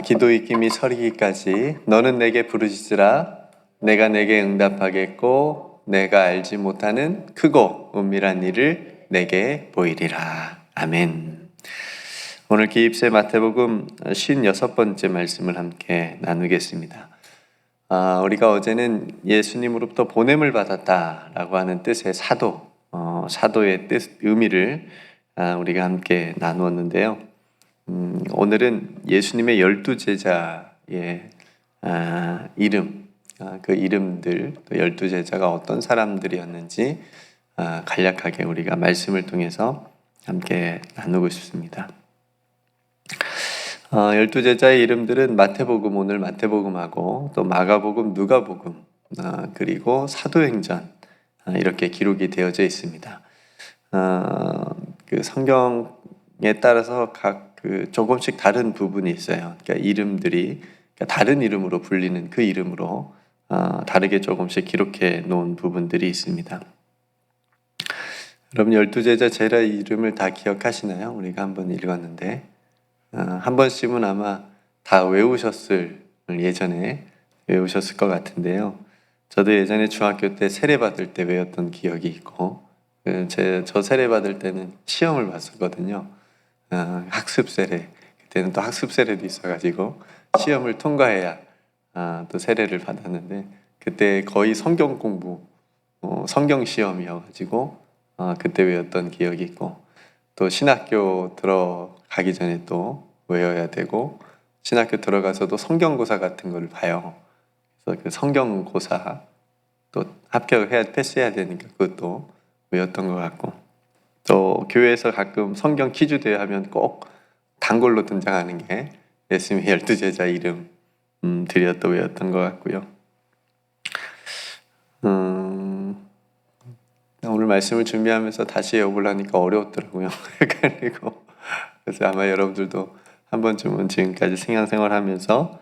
기도 익힘이 서리기까지 너는 내게 부르짖으라 내가 내게 응답하겠고 내가 알지 못하는 크고 은밀한 일을 내게 보이리라. 아멘. 오늘 기입세 마태복음 56번째 말씀을 함께 나누겠습니다. 우리가 어제는 예수님으로부터 보냄을 받았다라고 하는 뜻의 사도의 뜻, 의미를 우리가 함께 나누었는데요. 오늘은 예수님의 12제자의 이름, 그 이름들, 또 12제자가 어떤 사람들이었는지 간략하게 우리가 말씀을 통해서 함께 나누고 싶습니다. 12제자의 이름들은 오늘 마태복음하고 또 마가복음, 누가복음, 그리고 사도행전 이렇게 기록이 되어져 있습니다. 그 성경에 따라서 각 조금씩 다른 부분이 있어요. 그러니까 이름들이 다른 이름으로 불리는 그 이름으로 다르게 조금씩 기록해 놓은 부분들이 있습니다. 여러분 12제자 제자 이름을 다 기억하시나요? 우리가 한번 읽었는데 한 번씩은 아마 다 예전에 외우셨을 것 같은데요. 저도 예전에 중학교 때 세례 받을 때 외웠던 기억이 있고 저 세례 받을 때는 시험을 봤었거든요. 학습 세례, 그때는 또 학습 세례도 있어가지고 시험을 통과해야 또 세례를 받았는데 그때 거의 성경 공부, 성경 시험이어가지고 그때 외웠던 기억이 있고 또 신학교 들어가기 전에 또 외워야 되고 신학교 들어가서도 성경고사 같은 걸 봐요. 그래서 그 성경고사 또 패스해야 되니까 그것도 외웠던 것 같고 또 교회에서 가끔 성경 퀴즈 대회 하면 꼭 단골로 등장하는 게 예수님의 12제자 이름 들이었다 외웠던 것 같고요. 오늘 말씀을 준비하면서 다시 외워보려니까 어려웠더라고요. 그리고 그래서 아마 여러분들도 한 번쯤은 지금까지 신앙생활하면서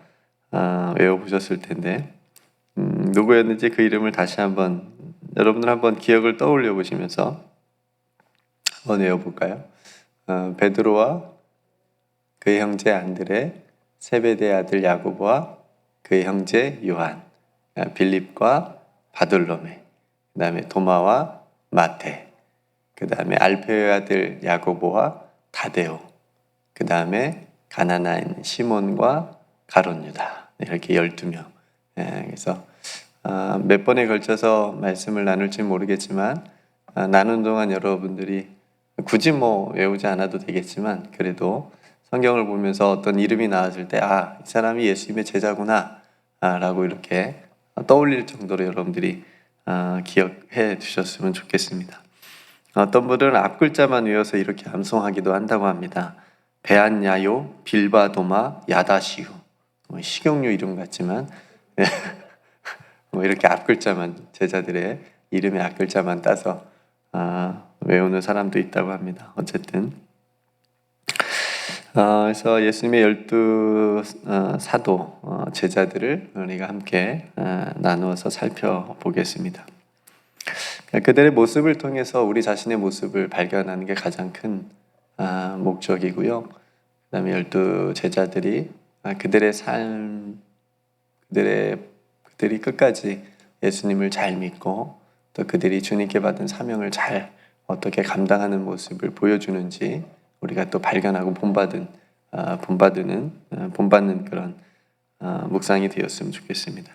외워보셨을 텐데 누구였는지 그 이름을 다시 여러분들 한번 기억을 떠올려 보시면서 한번 외워볼까요? 베드로와 그의 형제 안드레, 세베대 아들 야고보와 그의 형제 요한, 빌립과 바돌로메, 그 다음에 도마와 마테, 그 다음에 알페의 아들 야고보와 다데오, 그 다음에 가나나인 시몬과 가룟 유다, 이렇게 12명. 그래서 몇 번에 걸쳐서 말씀을 나눌지 모르겠지만 나눈 동안 여러분들이 굳이 외우지 않아도 되겠지만 그래도 성경을 보면서 어떤 이름이 나왔을 때 이 사람이 예수님의 제자구나 라고 이렇게 떠올릴 정도로 여러분들이 기억해 주셨으면 좋겠습니다. 어떤 분들은 앞글자만 외워서 이렇게 암송하기도 한다고 합니다. 베안야요, 빌바도마, 야다시우. 식용유 이름 같지만 이렇게 앞글자만 제자들의 이름의 앞글자만 따서 외우는 사람도 있다고 합니다. 어쨌든 그래서 예수님의 12 제자들을 우리가 함께 나누어서 살펴보겠습니다. 그들의 모습을 통해서 우리 자신의 모습을 발견하는 게 가장 큰 목적이고요. 그 다음에 12 제자들이 그들의 삶, 그들이 끝까지 예수님을 잘 믿고 또 그들이 주님께 받은 사명을 잘 어떻게 감당하는 모습을 보여주는지 우리가 또 발견하고 본받는 그런 묵상이 되었으면 좋겠습니다.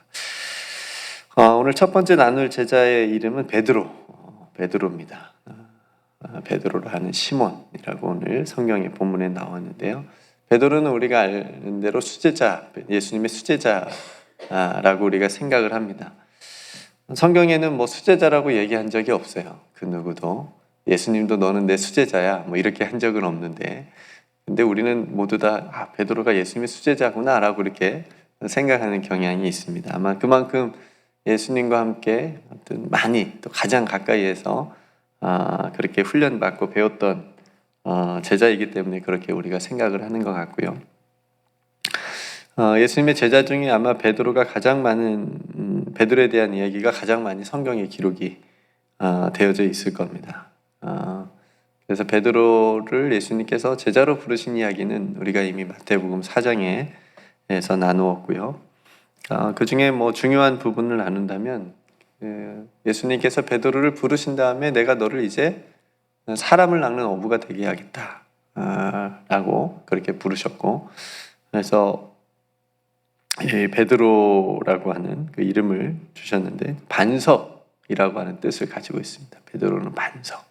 오늘 첫 번째 나눌 제자의 이름은 베드로입니다. 베드로로 하는 시몬이라고 오늘 성경의 본문에 나왔는데요. 베드로는 우리가 아는 대로 예수님의 수제자라고 우리가 생각을 합니다. 성경에는 수제자라고 얘기한 적이 없어요. 그 누구도. 예수님도 너는 내 수제자야 이렇게 한 적은 없는데 근데 우리는 모두 다 베드로가 예수님의 수제자구나 라고 이렇게 생각하는 경향이 있습니다. 아마 그만큼 예수님과 함께 많이 또 가장 가까이에서 그렇게 훈련받고 배웠던 제자이기 때문에 그렇게 우리가 생각을 하는 것 같고요. 예수님의 제자 중에 아마 베드로에 대한 이야기가 가장 많이 성경에 기록이 되어져 있을 겁니다. 그래서 베드로를 예수님께서 제자로 부르신 이야기는 우리가 이미 마태복음 4장에 해서 나누었고요. 그 중에 뭐 중요한 부분을 나눈다면 예수님께서 베드로를 부르신 다음에 내가 너를 이제 사람을 낚는 어부가 되게 하겠다 라고 그렇게 부르셨고, 그래서 이 베드로라고 하는 그 이름을 주셨는데 반석이라고 하는 뜻을 가지고 있습니다. 베드로는 반석.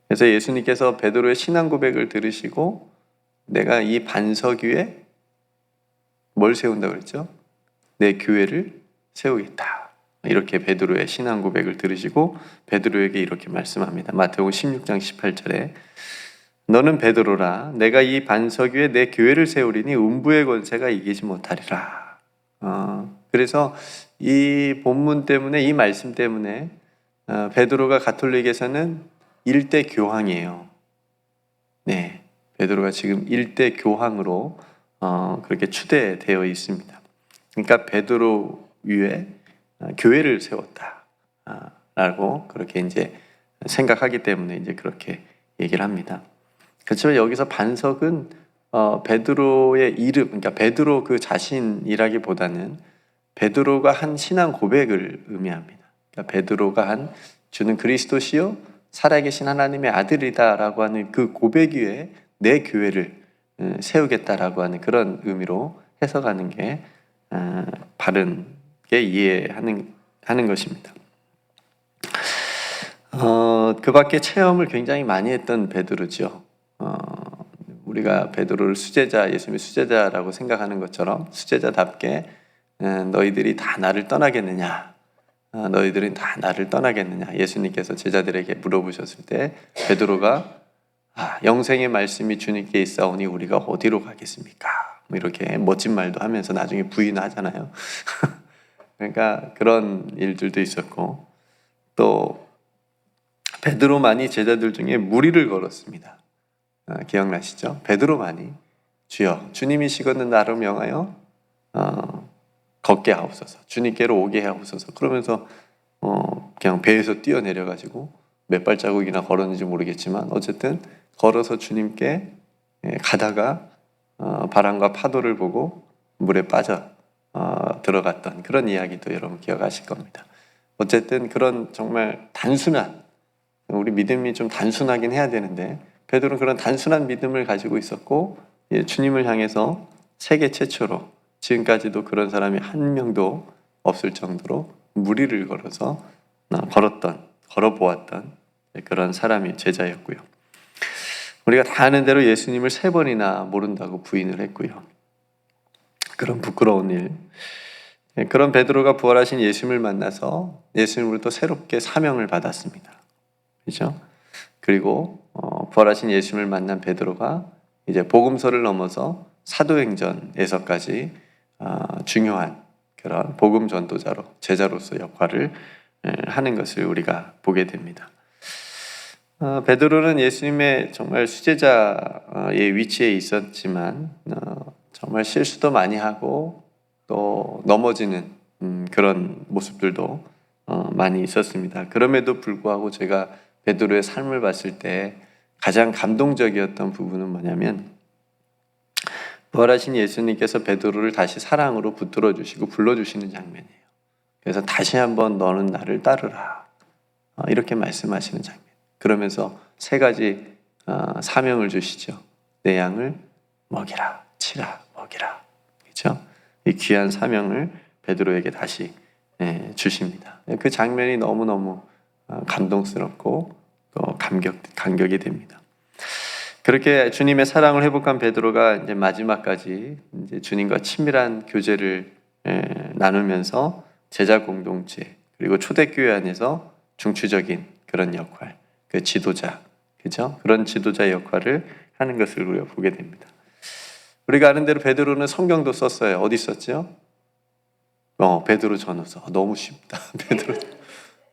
그래서 예수님께서 베드로의 신앙 고백을 들으시고 내가 이 반석 위에 뭘 세운다고 그랬죠? 내 교회를 세우겠다. 이렇게 베드로의 신앙 고백을 들으시고 베드로에게 이렇게 말씀합니다. 마태복음 16장 18절에 너는 베드로라 내가 이 반석 위에 내 교회를 세우리니 음부의 권세가 이기지 못하리라. 그래서 이 본문 때문에, 이 말씀 때문에 베드로가 가톨릭에서는 일대 교황이에요. 네, 베드로가 지금 일대 교황으로 그렇게 추대되어 있습니다. 그러니까 베드로 위에 교회를 세웠다 라고 그렇게 이제 생각하기 때문에 이제 그렇게 얘기를 합니다. 그렇지만 여기서 반석은 베드로의 이름, 그러니까 베드로 그 자신이라기보다는 베드로가 한 신앙 고백을 의미합니다. 그러니까 베드로가 한 주는 그리스도시요 살아계신 하나님의 아들이다라고 하는 그 고백 위에 내 교회를 세우겠다라고 하는 그런 의미로 해석하는 게 바른게 이해하는 것입니다. 그 밖에 체험을 굉장히 많이 했던 베드로죠. 우리가 베드로를 수제자, 예수님의 수제자라고 생각하는 것처럼 수제자답게 너희들이 다 나를 떠나겠느냐? 너희들은 다 나를 떠나겠느냐? 예수님께서 제자들에게 물어보셨을 때 베드로가 영생의 말씀이 주님께 있사오니 우리가 어디로 가겠습니까? 뭐 이렇게 멋진 말도 하면서 나중에 부인하잖아요. 그러니까 그런 일들도 있었고, 또 베드로만이 제자들 중에 무리를 걸었습니다. 기억나시죠? 베드로만이 주여 주님이시거든 나를 명하여 걷게 하옵소서, 주님께로 오게 하옵소서 그러면서 그냥 배에서 뛰어내려가지고 몇 발자국이나 걸었는지 모르겠지만 어쨌든 걸어서 주님께 가다가 바람과 파도를 보고 물에 빠져 들어갔던 그런 이야기도 여러분 기억하실 겁니다. 어쨌든 그런 정말 단순한, 우리 믿음이 좀 단순하긴 해야 되는데 베드로는 그런 단순한 믿음을 가지고 있었고 주님을 향해서 세계 최초로, 지금까지도 그런 사람이 한 명도 없을 정도로 무리를 걸어서 걸어보았던 그런 사람이 제자였고요. 우리가 다 아는 대로 예수님을 3번이나 모른다고 부인을 했고요. 그런 부끄러운 일. 그런 베드로가 부활하신 예수님을 만나서 예수님으로부터 새롭게 사명을 받았습니다. 그렇죠? 그리고 부활하신 예수님을 만난 베드로가 이제 복음서를 넘어서 사도행전에서까지 중요한 그런 복음 전도자로, 제자로서 역할을 하는 것을 우리가 보게 됩니다. 베드로는 예수님의 정말 수제자의 위치에 있었지만 정말 실수도 많이 하고 또 넘어지는 그런 모습들도 많이 있었습니다. 그럼에도 불구하고 제가 베드로의 삶을 봤을 때 가장 감동적이었던 부분은 뭐냐면 부활하신 예수님께서 베드로를 다시 사랑으로 붙들어 주시고 불러주시는 장면이에요. 그래서 다시 한번 너는 나를 따르라 이렇게 말씀하시는 장면. 그러면서 3가지 사명을 주시죠. 내 양을 먹이라, 치라, 먹이라. 그렇죠? 이 귀한 사명을 베드로에게 다시 주십니다. 그 장면이 너무너무 감동스럽고 또 감격이 됩니다. 그렇게 주님의 사랑을 회복한 베드로가 이제 마지막까지 이제 주님과 친밀한 교제를 나누면서 제자 공동체 그리고 초대교회 안에서 중추적인 그런 역할, 그 지도자, 그죠? 그런 지도자 역할을 하는 것을 우리가 보게 됩니다. 우리가 아는 대로 베드로는 성경도 썼어요. 어디 썼죠? 베드로 전후서. 너무 쉽다. 베드로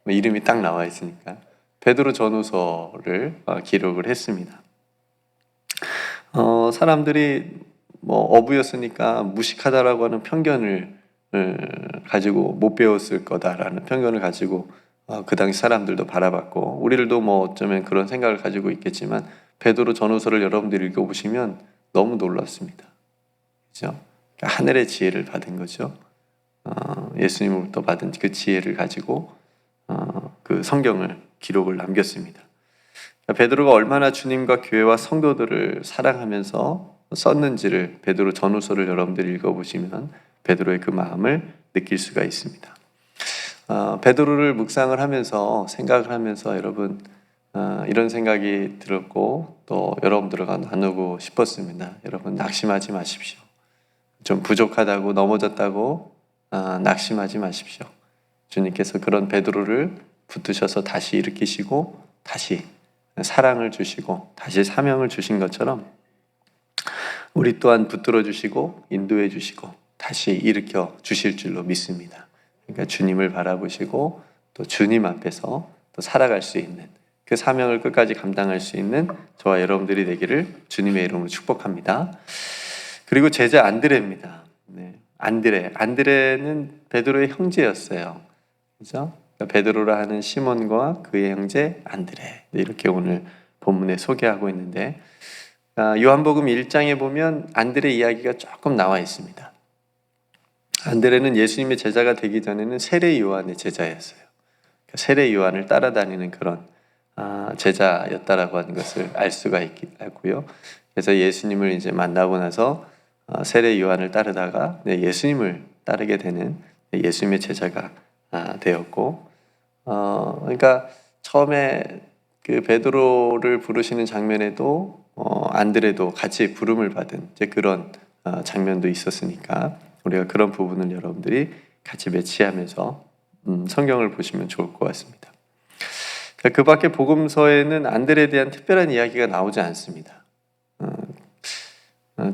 이름이 딱 나와 있으니까 베드로 전후서를 기록을 했습니다. 사람들이 어부였으니까 무식하다라고 하는 편견을 가지고 못 배웠을 거다라는 편견을 가지고 그 당시 사람들도 바라봤고 우리들도 어쩌면 그런 생각을 가지고 있겠지만 베드로 전후서를 여러분들이 읽어보시면 너무 놀랐습니다. 그죠? 그러니까 하늘의 지혜를 받은 거죠. 예수님으로부터 받은 그 지혜를 가지고 그 성경을 기록을 남겼습니다. 그러니까 베드로가 얼마나 주님과 교회와 성도들을 사랑하면서 썼는지를 베드로 전후서를 여러분들이 읽어보시면 베드로의 그 마음을 느낄 수가 있습니다. 베드로를 묵상을 하면서 생각을 하면서 여러분 이런 생각이 들었고 또 여러분들과 나누고 싶었습니다. 여러분 낙심하지 마십시오. 좀 부족하다고 넘어졌다고 낙심하지 마십시오. 주님께서 그런 베드로를 붙드셔서 다시 일으키시고 다시 사랑을 주시고 다시 사명을 주신 것처럼 우리 또한 붙들어 주시고 인도해 주시고 다시 일으켜 주실 줄로 믿습니다. 그러니까 주님을 바라보시고 또 주님 앞에서 또 살아갈 수 있는 그 사명을 끝까지 감당할 수 있는 저와 여러분들이 되기를 주님의 이름으로 축복합니다. 그리고 제자 안드레입니다. 네. 안드레는 베드로의 형제였어요. 그죠? 그러니까 베드로라 하는 시몬과 그의 형제 안드레. 이렇게 오늘 본문에 소개하고 있는데 요한복음 1장에 보면 안드레 이야기가 조금 나와 있습니다. 안드레는 예수님의 제자가 되기 전에는 세례 요한의 제자였어요. 세례 요한을 따라다니는 그런 제자였다라고 하는 것을 알 수가 있고요. 그래서 예수님을 이제 만나고 나서 세례 요한을 따르다가 예수님을 따르게 되는 예수님의 제자가 되었고, 그러니까 처음에 그 베드로를 부르시는 장면에도 안드레도 같이 부름을 받은 이제 그런 장면도 있었으니까 우리가 그런 부분을 여러분들이 같이 매치하면서 성경을 보시면 좋을 것 같습니다. 그 밖에 복음서에는 안드레에 대한 특별한 이야기가 나오지 않습니다.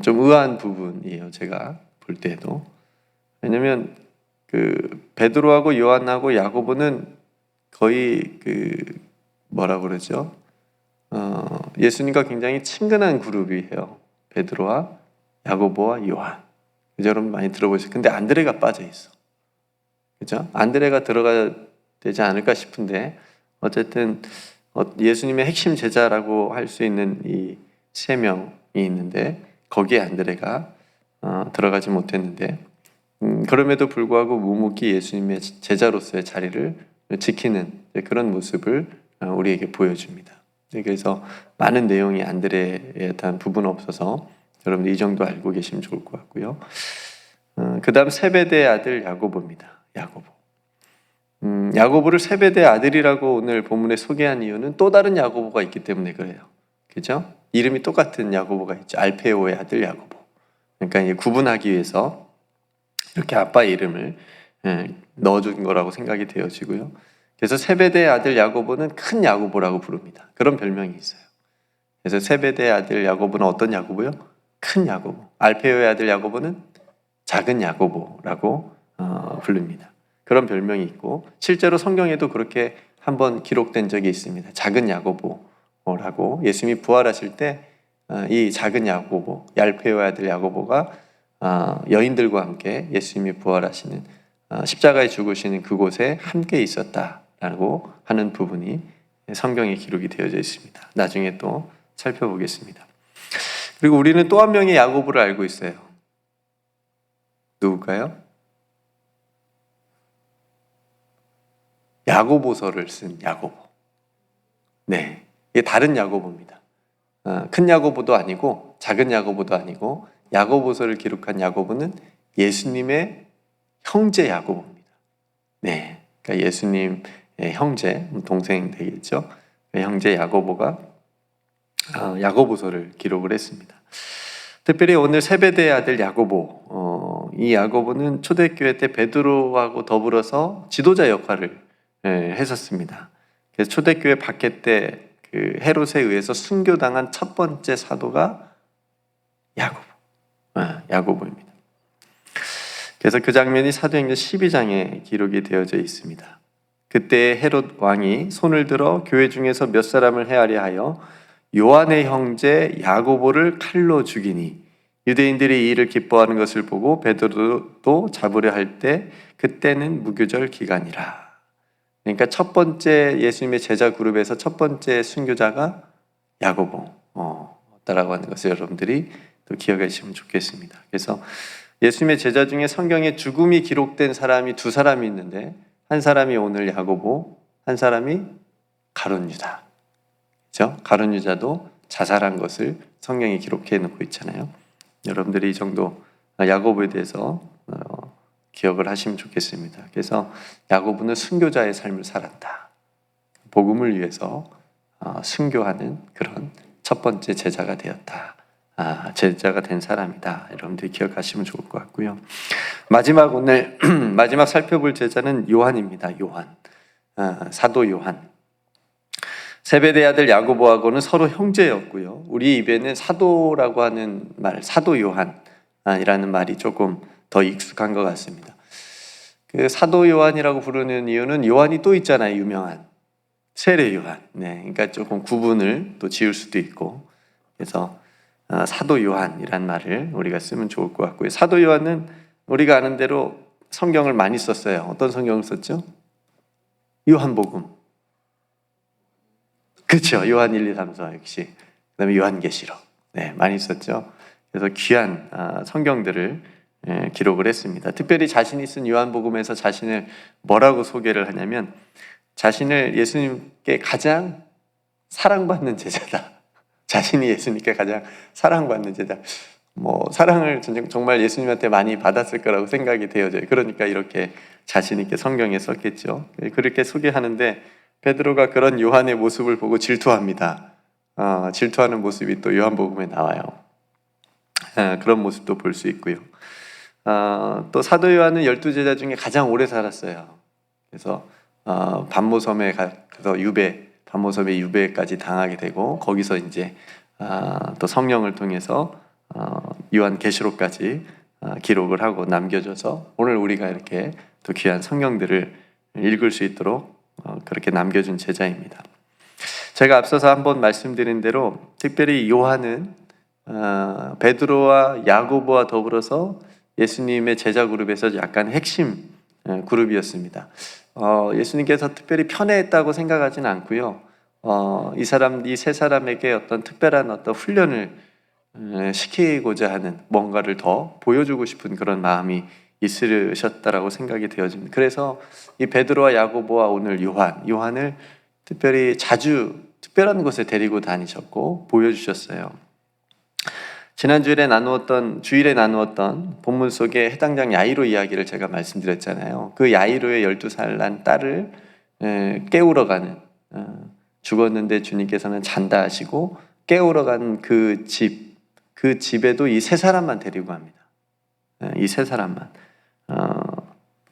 좀 의아한 부분이에요. 제가 볼 때도. 왜냐하면 그 베드로하고 요한하고 야고보는 거의 그 뭐라 그러죠? 예수님과 굉장히 친근한 그룹이에요. 베드로와 야고보와 요한. 여러분 많이 들어보셨어요. 근데 안드레가 빠져 있어. 그죠? 안드레가 들어가야 되지 않을까 싶은데 어쨌든 예수님의 핵심 제자라고 할 수 있는 이 세 명이 있는데 거기에 안드레가 들어가지 못했는데 그럼에도 불구하고 묵묵히 예수님의 제자로서의 자리를 지키는 그런 모습을 우리에게 보여줍니다. 그래서 많은 내용이 안드레에 대한 부분은 없어서 여러분들 이 정도 알고 계시면 좋을 것 같고요. 그 다음 세베대의 아들 야고보입니다. 야고보를 세베대의 아들이라고 오늘 본문에 소개한 이유는 또 다른 야고보가 있기 때문에 그래요. 그죠? 이름이 똑같은 야고보가 있죠. 알페오의 아들 야고보. 그러니까 이제 구분하기 위해서 이렇게 아빠의 이름을 넣어준 거라고 생각이 되어지고요. 그래서 세베대의 아들 야고보는 큰 야고보라고 부릅니다. 그런 별명이 있어요. 그래서 세베대의 아들 야고보는 어떤 야고보요? 큰 야고보. 알페오의 아들 야고보는 작은 야고보라고 부릅니다. 그런 별명이 있고 실제로 성경에도 그렇게 한번 기록된 적이 있습니다. 작은 야고보라고 예수님이 부활하실 때 이 작은 야고보, 알페오의 아들 야고보가 여인들과 함께 예수님이 부활하시는 십자가에 죽으시는 그곳에 함께 있었다라고 하는 부분이 성경에 기록이 되어져 있습니다. 나중에 또 살펴보겠습니다. 그리고 우리는 또 한 명의 야고보를 알고 있어요. 누굴까요? 야고보서를 쓴 야고보. 네, 이게 다른 야고보입니다. 큰 야고보도 아니고 작은 야고보도 아니고 야고보서를 기록한 야고보는 예수님의 형제 야고보입니다. 네, 그러니까 예수님의 형제, 동생 되겠죠. 형제 야고보가 야고보서를 기록을 했습니다. 특별히 오늘 세베대의 아들 야고보, 이 야고보는 초대교회 때 베드로하고 더불어서 지도자 역할을 했었습니다. 그래서 초대교회 박해 때 그 헤롯에 의해서 순교당한 첫 번째 사도가 야고보입니다. 그래서 그 장면이 사도행전 12장에 기록이 되어져 있습니다. 그때 헤롯 왕이 손을 들어 교회 중에서 몇 사람을 헤아려 하여 요한의 형제 야고보를 칼로 죽이니 유대인들이 이 일을 기뻐하는 것을 보고 베드로도 잡으려 할 때 그때는 무교절 기간이라. 그러니까 첫 번째 예수님의 제자 그룹에서 첫 번째 순교자가 야고보다라고 하는 것을 여러분들이 또 기억하시면 좋겠습니다. 그래서 예수님의 제자 중에 성경에 죽음이 기록된 사람이 두 사람이 있는데 한 사람이 오늘 야고보, 한 사람이 가룟 유다. 그렇죠? 가룟 유다도 자살한 것을 성경에 기록해 놓고 있잖아요. 여러분들이 이 정도 야고보에 대해서 기억을 하시면 좋겠습니다. 그래서 야고보는 순교자의 삶을 살았다. 복음을 위해서 순교하는 그런 첫 번째 제자가 되었다. 제자가 된 사람이다. 여러분들이 기억하시면 좋을 것 같고요. 마지막 오늘 마지막 살펴볼 제자는 요한입니다. 요한, 사도 요한. 세베대 아들 야고보하고는 서로 형제였고요. 우리 입에는 사도라고 하는 말, 사도 요한이라는 말이 조금 더 익숙한 것 같습니다. 그 사도 요한이라고 부르는 이유는 요한이 또 있잖아요. 유명한 세례 요한. 네, 그러니까 조금 구분을 또 지을 수도 있고, 그래서 사도 요한이란 말을 우리가 쓰면 좋을 것 같고요. 사도 요한은 우리가 아는 대로 성경을 많이 썼어요. 어떤 성경을 썼죠? 요한복음. 그렇죠. 요한 1, 2, 3, 4 역시. 그다음에 요한계시록. 네, 많이 썼죠. 그래서 귀한 성경들을 기록을 했습니다. 특별히 자신이 쓴 요한복음에서 자신을 뭐라고 소개를 하냐면 자신을 예수님께 가장 사랑받는 제자다. 자신이 예수님께 가장 사랑받는 제자. 사랑을 정말 예수님한테 많이 받았을 거라고 생각이 되어져요. 그러니까 이렇게 자신 있게 성경에 썼겠죠. 그렇게 소개하는데 베드로가 그런 요한의 모습을 보고 질투합니다. 질투하는 모습이 또 요한복음에 나와요. 그런 모습도 볼 수 있고요. 또 사도 요한은 12제자 중에 가장 오래 살았어요. 그래서 반모섬에 가서 반모섬의 유배까지 당하게 되고 거기서 이제 또 성령을 통해서 요한계시록까지 기록을 하고 남겨줘서 오늘 우리가 이렇게 또 귀한 성경들을 읽을 수 있도록 그렇게 남겨준 제자입니다. 제가 앞서서 한번 말씀드린 대로 특별히 요한은 베드로와 야고보와 더불어서 예수님의 제자 그룹에서 약간 핵심 그룹이었습니다. 예수님께서 특별히 편애했다고 생각하지는 않고요. 이 세 사람에게 어떤 특별한 훈련을 시키고자 하는 뭔가를 더 보여주고 싶은 그런 마음이 있으셨다라고 생각이 되어집니다. 그래서 이 베드로와 야고보와 오늘 요한을 특별히 자주 특별한 곳에 데리고 다니셨고 보여주셨어요. 지난 주일에 나누었던 본문 속에 해당장 야이로 이야기를 제가 말씀드렸잖아요. 그 야이로의 12살 난 딸을 깨우러 가는, 죽었는데 주님께서는 잔다 하시고 깨우러 간 그 집에도 이 세 사람만 데리고 갑니다. 이 세 사람만.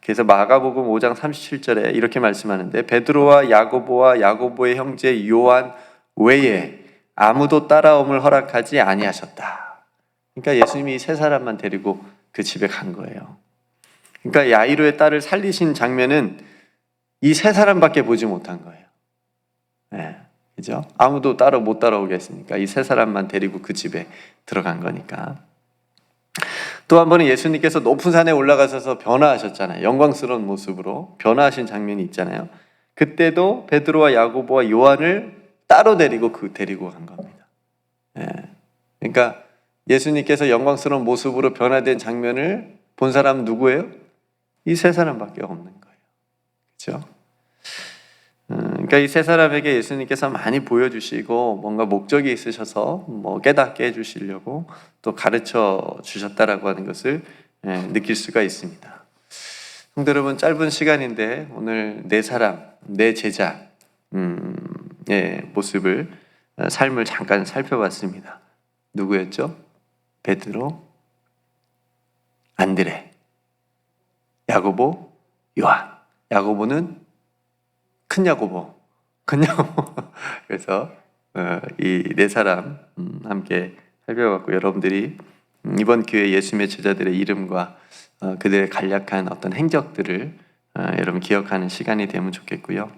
그래서 마가복음 5장 37절에 이렇게 말씀하는데 베드로와 야고보와 야고보의 형제 요한 외에 아무도 따라옴을 허락하지 아니하셨다. 그러니까 예수님이 이 세 사람만 데리고 그 집에 간 거예요. 그러니까 야이로의 딸을 살리신 장면은 이 세 사람밖에 보지 못한 거예요. 네, 그죠? 아무도 못 따라오겠으니까 이 세 사람만 데리고 그 집에 들어간 거니까. 또 한 번은 예수님께서 높은 산에 올라가셔서 변화하셨잖아요. 영광스러운 모습으로 변화하신 장면이 있잖아요. 그때도 베드로와 야고보와 요한을 따로 데리고 간 겁니다. 네. 그러니까 예수님께서 영광스러운 모습으로 변화된 장면을 본 사람은 누구예요? 이 세 사람밖에 없는 거예요. 그렇죠? 그러니까 이 세 사람에게 예수님께서 많이 보여주시고 뭔가 목적이 있으셔서 깨닫게 해주시려고 또 가르쳐 주셨다라고 하는 것을 느낄 수가 있습니다. 성도 여러분, 짧은 시간인데 오늘 네 제자 모습을 삶을 잠깐 살펴봤습니다. 누구였죠? 베드로, 안드레, 야고보, 요한. 야고보는 큰 야고보. 그래서 이 네 사람 함께 살펴봤고 여러분들이 이번 기회에 예수님의 제자들의 이름과 그들의 간략한 어떤 행적들을 여러분 기억하는 시간이 되면 좋겠고요.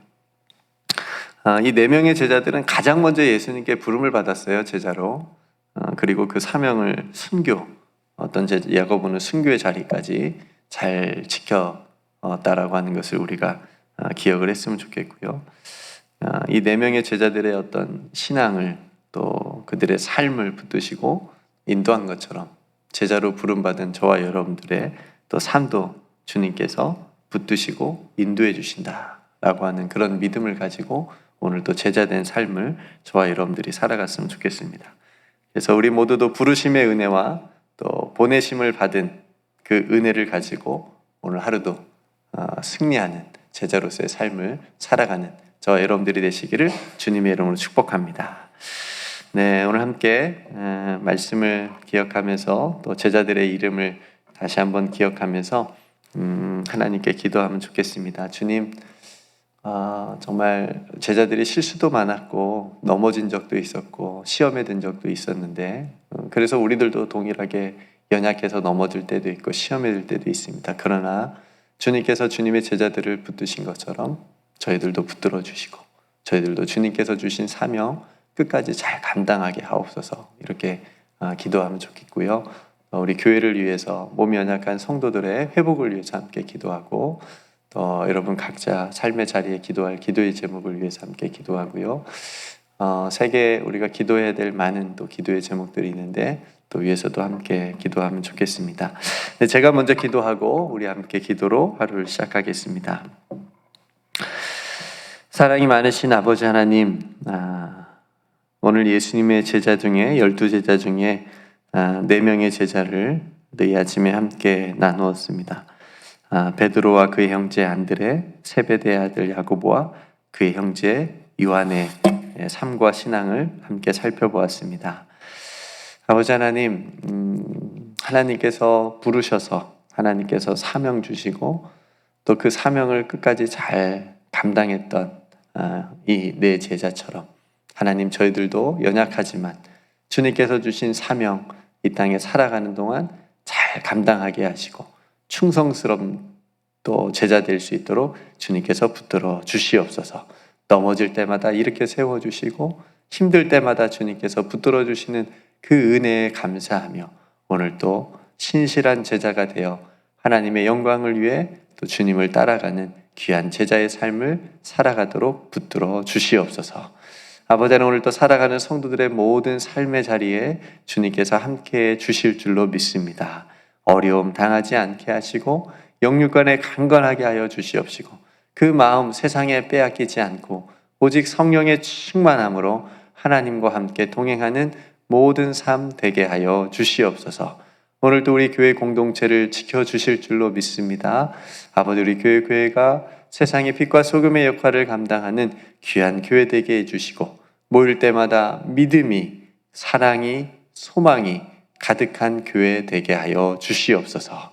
이 네 명의 제자들은 가장 먼저 예수님께 부름을 받았어요. 제자로. 그리고 그 사명을 야고보는 순교의 자리까지 잘 지켰다라고 하는 것을 우리가 기억을 했으면 좋겠고요. 이 네 명의 제자들의 어떤 신앙을 또 그들의 삶을 붙드시고 인도한 것처럼 제자로 부름받은 저와 여러분들의 또 삶도 주님께서 붙드시고 인도해 주신다라고 하는 그런 믿음을 가지고 오늘도 제자된 삶을 저와 여러분들이 살아갔으면 좋겠습니다. 그래서 우리 모두도 부르심의 은혜와 또 보내심을 받은 그 은혜를 가지고 오늘 하루도 승리하는 제자로서의 삶을 살아가는 저와 여러분들이 되시기를 주님의 이름으로 축복합니다. 네, 오늘 함께 말씀을 기억하면서 또 제자들의 이름을 다시 한번 기억하면서 하나님께 기도하면 좋겠습니다. 주님, 정말 제자들이 실수도 많았고 넘어진 적도 있었고 시험에 든 적도 있었는데 그래서 우리들도 동일하게 연약해서 넘어질 때도 있고 시험에 들 때도 있습니다. 그러나 주님께서 주님의 제자들을 붙드신 것처럼 저희들도 붙들어 주시고 저희들도 주님께서 주신 사명 끝까지 잘 감당하게 하옵소서 이렇게 기도하면 좋겠고요. 우리 교회를 위해서 몸이 연약한 성도들의 회복을 위해서 함께 기도하고 또 여러분 각자 삶의 자리에 기도할 기도의 제목을 위해서 함께 기도하고요. 세계 우리가 기도해야 될 많은 또 기도의 제목들이 있는데 또 위에서도 함께 기도하면 좋겠습니다. 네, 제가 먼저 기도하고 우리 함께 기도로 하루를 시작하겠습니다. 사랑이 많으신 아버지 하나님, 오늘 예수님의 제자 중에 12제자 중에 4명의 제자를 이 아침에 함께 나누었습니다. 베드로와 그의 형제 안드레, 세베대의 아들 야고보와 그의 형제 요한의 삶과 신앙을 함께 살펴보았습니다. 아버지 하나님, 하나님께서 부르셔서 하나님께서 사명 주시고 또 그 사명을 끝까지 잘 감당했던 이 네 제자처럼 하나님 저희들도 연약하지만 주님께서 주신 사명 이 땅에 살아가는 동안 잘 감당하게 하시고 충성스러운 또 제자 될 수 있도록 주님께서 붙들어 주시옵소서. 넘어질 때마다 이렇게 세워주시고 힘들 때마다 주님께서 붙들어 주시는 그 은혜에 감사하며 오늘 또 신실한 제자가 되어 하나님의 영광을 위해 또 주님을 따라가는 귀한 제자의 삶을 살아가도록 붙들어 주시옵소서. 아버지 하나님, 오늘 또 살아가는 성도들의 모든 삶의 자리에 주님께서 함께해 주실 줄로 믿습니다. 어려움 당하지 않게 하시고 영육간에 강건하게 하여 주시옵시고 그 마음 세상에 빼앗기지 않고 오직 성령의 충만함으로 하나님과 함께 동행하는 모든 삶 되게 하여 주시옵소서. 오늘도 우리 교회 공동체를 지켜주실 줄로 믿습니다. 아버지, 우리 교회가 세상의 빛과 소금의 역할을 감당하는 귀한 교회 되게 해주시고 모일 때마다 믿음이, 사랑이, 소망이 가득한 교회 되게 하여 주시옵소서.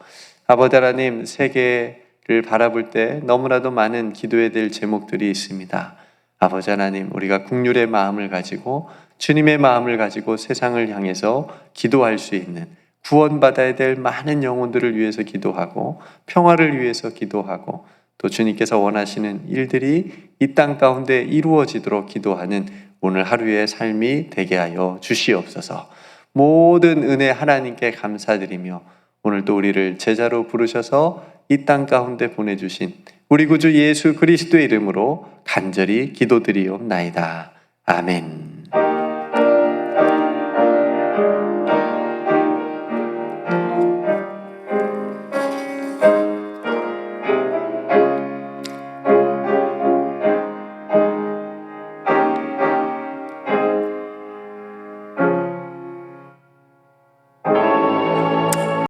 아버지 하나님, 세계를 바라볼 때 너무나도 많은 기도해야 될 제목들이 있습니다. 아버지 하나님, 우리가 국률의 마음을 가지고 주님의 마음을 가지고 세상을 향해서 기도할 수 있는 구원받아야 될 많은 영혼들을 위해서 기도하고 평화를 위해서 기도하고 또 주님께서 원하시는 일들이 이 땅 가운데 이루어지도록 기도하는 오늘 하루의 삶이 되게 하여 주시옵소서. 모든 은혜 하나님께 감사드리며 오늘도 우리를 제자로 부르셔서 이 땅 가운데 보내주신 우리 구주 예수 그리스도의 이름으로 간절히 기도드리옵나이다. 아멘.